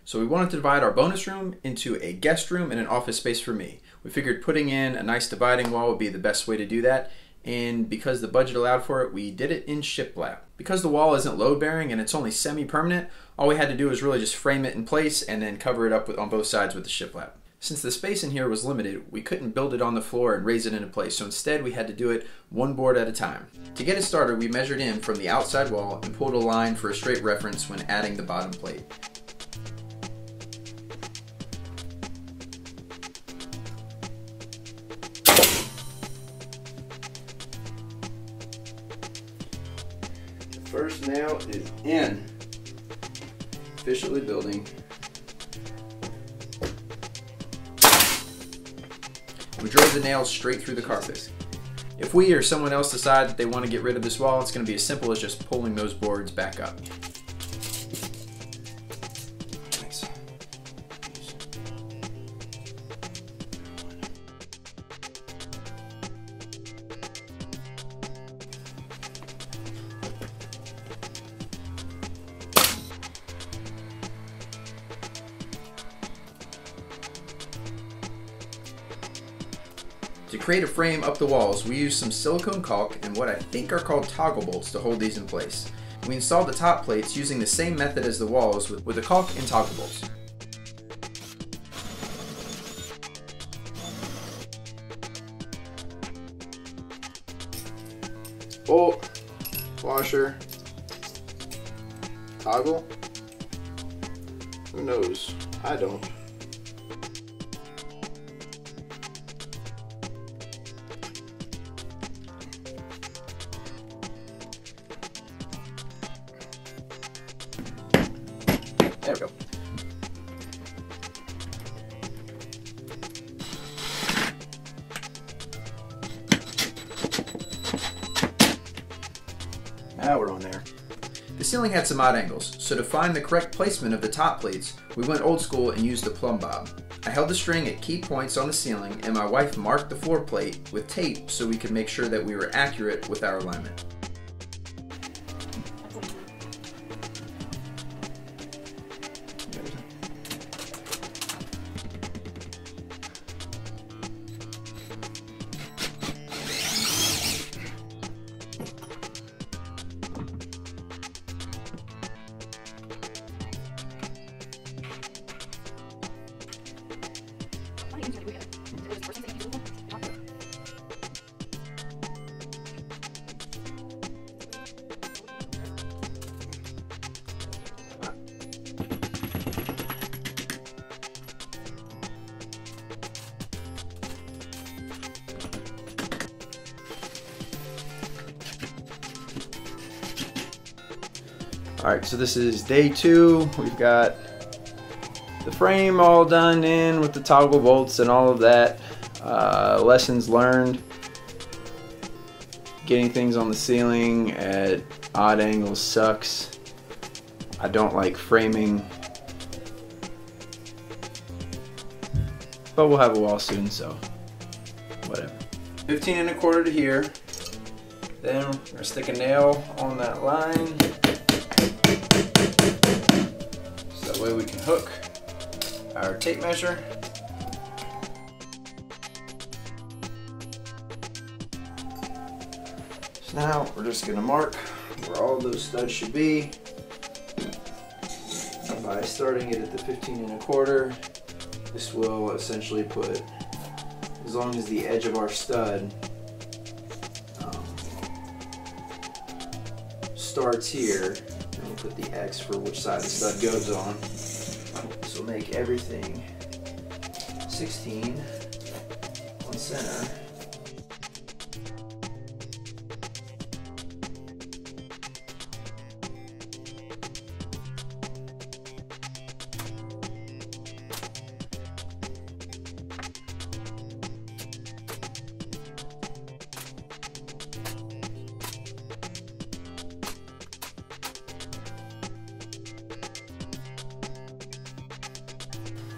So we wanted to divide our bonus room into a guest room and an office space for me. We figured putting in a nice dividing wall would be the best way to do that, and because the budget allowed for it, we did it in SHIPLAP. Because the wall isn't load bearing and it's only semi-permanent, all we had to do was really just frame it in place and then cover it up on both sides with the SHIPLAP. Since the space in here was limited, we couldn't build it on the floor and raise it into place, so instead we had to do it one board at a time. To get it started, we measured in from the outside wall and pulled a line for a straight reference when adding the bottom plate. The first nail is in. Officially building. We drove the nails straight through the carpet. If we or someone else decide that they want to get rid of this wall, it's going to be as simple as just pulling those boards back up. Nice. To create a frame up the walls, we used some silicone caulk and what I think are called toggle bolts to hold these in place. We installed the top plates using the same method as the walls with the caulk and toggle bolts. Bolt, washer, toggle. Who knows? I don't. There we go. Now we're on there. The ceiling had some odd angles, so to find the correct placement of the top plates, we went old school and used a plumb bob. I held the string at key points on the ceiling and my wife marked the floor plate with tape so we could make sure that we were accurate with our alignment. Alright, so this is day 2. We've got the frame all done in with the toggle bolts and all of that. Lessons learned. Getting things on the ceiling at odd angles sucks. I don't like framing. But we'll have a wall soon, so whatever. 15 1/4 to here. Then we're gonna stick a nail on that line. So that way we can hook our tape measure. So now we're just gonna mark where all of those studs should be by starting it at the 15 1/4. This will essentially put, as long as the edge of our stud starts here, and we'll put the X for which side the stud goes on. This will make everything 16 on center.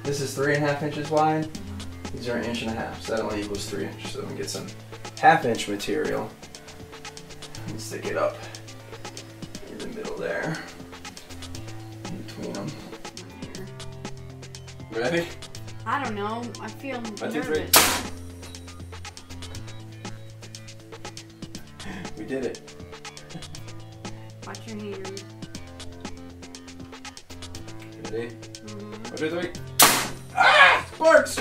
This is 3.5 inches wide. These are 1.5 inches, so that only equals 3 inches. So I'm gonna get some 1/2 inch material and stick it up in the middle there, in between them. Ready? I don't know. I feel nervous. We did it. Watch your hands. Ready? Mm-hmm. 1, 2, 3. Ah! Sparks!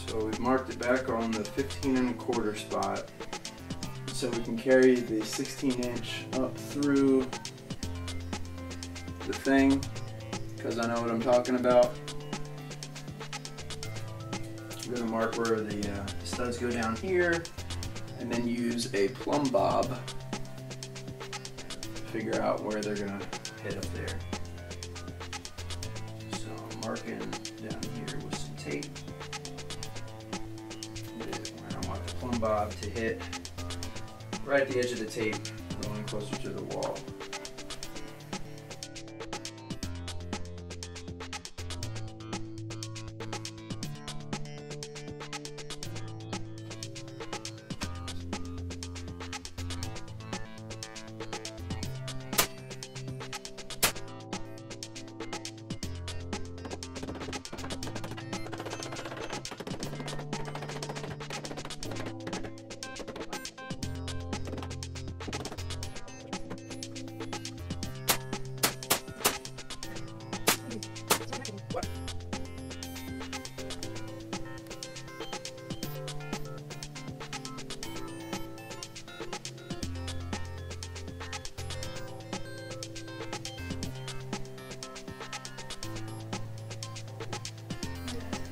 So we've marked it back on the 15¼ spot, so we can carry the 16-inch up through the thing, because I know what I'm talking about. I'm going to mark where the studs go down here, and then use a plumb bob to figure out where they're going to hit up there. So I'm marking down here with some tape. I want the plumb bob to hit right at the edge of the tape, going closer to the wall.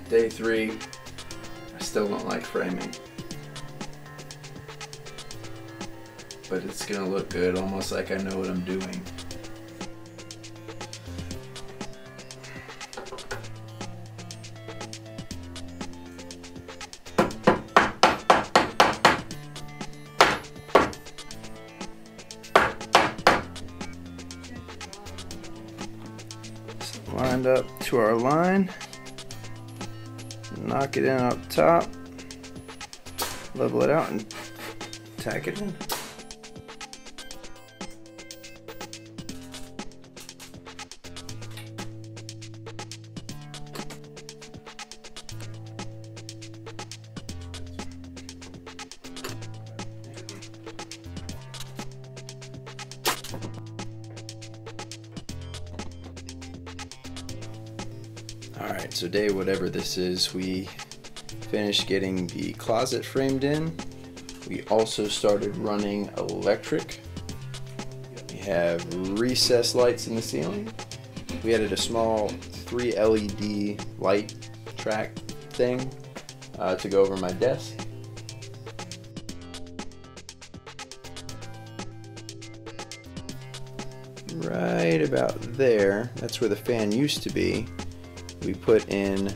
Day 3, I still don't like framing, but it's gonna look good, almost like I know what I'm doing. So lined up to our line. Knock it in up top, level it out, and tack it in. Alright, so day whatever this is, we finished getting the closet framed in. We also started running electric. We have recessed lights in the ceiling. We added a small 3 LED light track thing to go over my desk. Right about there, that's where the fan used to be. We put in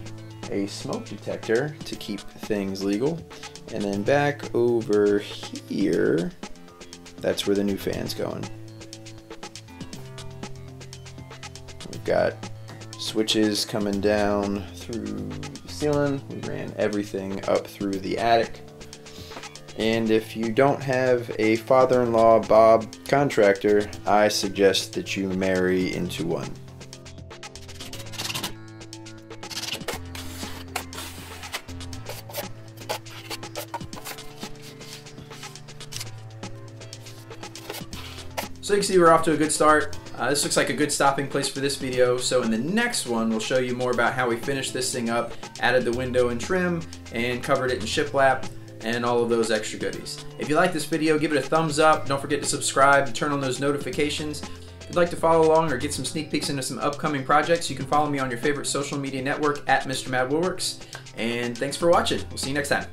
a smoke detector to keep things legal, and then back over here, that's where the new fan's going. We've got switches coming down through the ceiling. We ran everything up through the attic. And if you don't have a father-in-law Bob contractor, I suggest that you marry into one. So you can see we're off to a good start. This looks like a good stopping place for this video. So in the next one, we'll show you more about how we finished this thing up, added the window and trim, and covered it in shiplap, and all of those extra goodies. If you like this video, give it a thumbs up. Don't forget to subscribe, turn on those notifications. If you'd like to follow along or get some sneak peeks into some upcoming projects, you can follow me on your favorite social media network at Mr. Mad Woodworks. And thanks for watching. We'll see you next time.